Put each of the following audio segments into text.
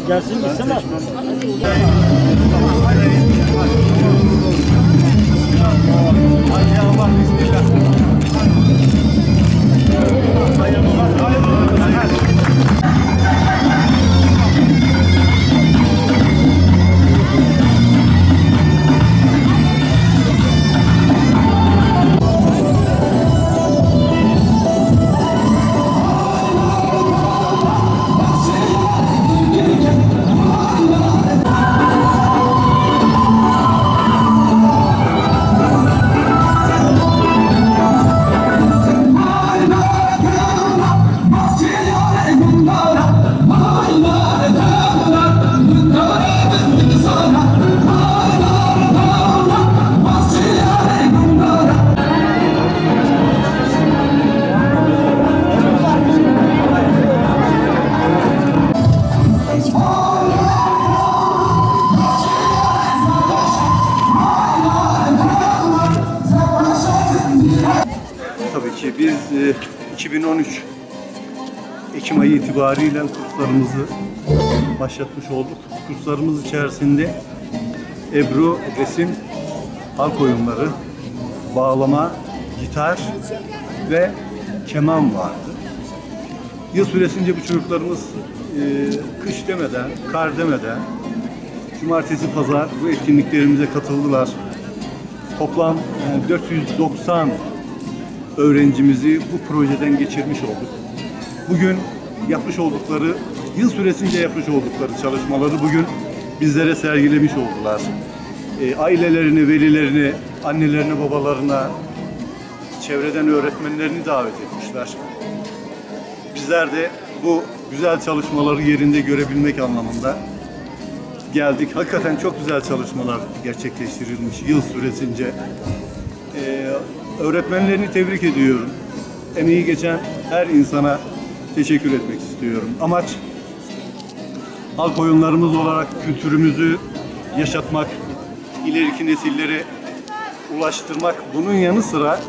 Gelsin gitsin var. Tabii ki biz 2013 Ekim ayı itibariyle kurslarımızı başlatmış olduk. Kurslarımız içerisinde Ebru, resim, halk oyunları, bağlama, gitar ve keman vardı. Yıl süresince bu çocuklarımız kış demeden, kar demeden cumartesi, pazar bu etkinliklerimize katıldılar. Toplam 490 öğrencimizi bu projeden geçirmiş olduk. Bugün yapmış oldukları, yıl süresince yapmış oldukları çalışmaları bugün bizlere sergilemiş oldular. Ailelerine, velilerine, annelerine, babalarına, çevreden öğretmenlerini davet etmişler. Bizler de bu güzel çalışmaları yerinde görebilmek anlamında geldik. Hakikaten çok güzel çalışmalar gerçekleştirilmiş yıl süresince. Öğretmenlerini tebrik ediyorum. Emeği geçen her insana teşekkür etmek istiyorum. Amaç halk oyunlarımız olarak kültürümüzü yaşatmak, ileriki nesillere ulaştırmak. Bunun yanı sıra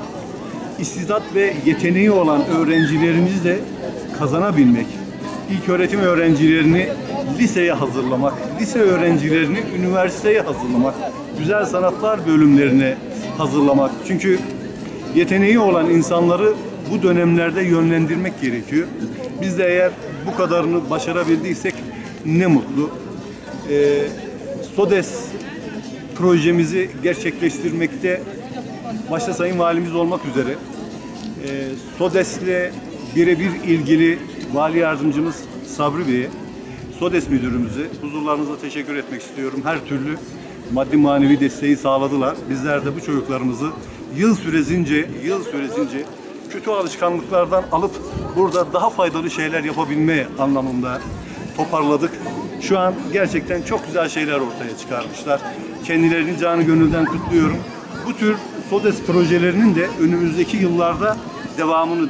istidat ve yeteneği olan öğrencilerimizi de kazanabilmek. İlköğretim öğrencilerini liseye hazırlamak, lise öğrencilerini üniversiteye hazırlamak, güzel sanatlar bölümlerine hazırlamak. Çünkü yeteneği olan insanları bu dönemlerde yönlendirmek gerekiyor. Biz de eğer bu kadarını başarabildiysek ne mutlu. SODES projemizi gerçekleştirmekte başta Sayın Valimiz olmak üzere SODES'le birebir ilgili Vali Yardımcımız Sabri Bey'e, SODES Müdürümüze huzurlarınızda teşekkür etmek istiyorum. Her türlü maddi manevi desteği sağladılar. Bizler de bu çocuklarımızı yıl süresince kötü alışkanlıklardan alıp burada daha faydalı şeyler yapabilme anlamında toparladık. Şu an gerçekten çok güzel şeyler ortaya çıkarmışlar. Kendilerini canı gönülden kutluyorum. Bu tür SODES projelerinin de önümüzdeki yıllarda devamını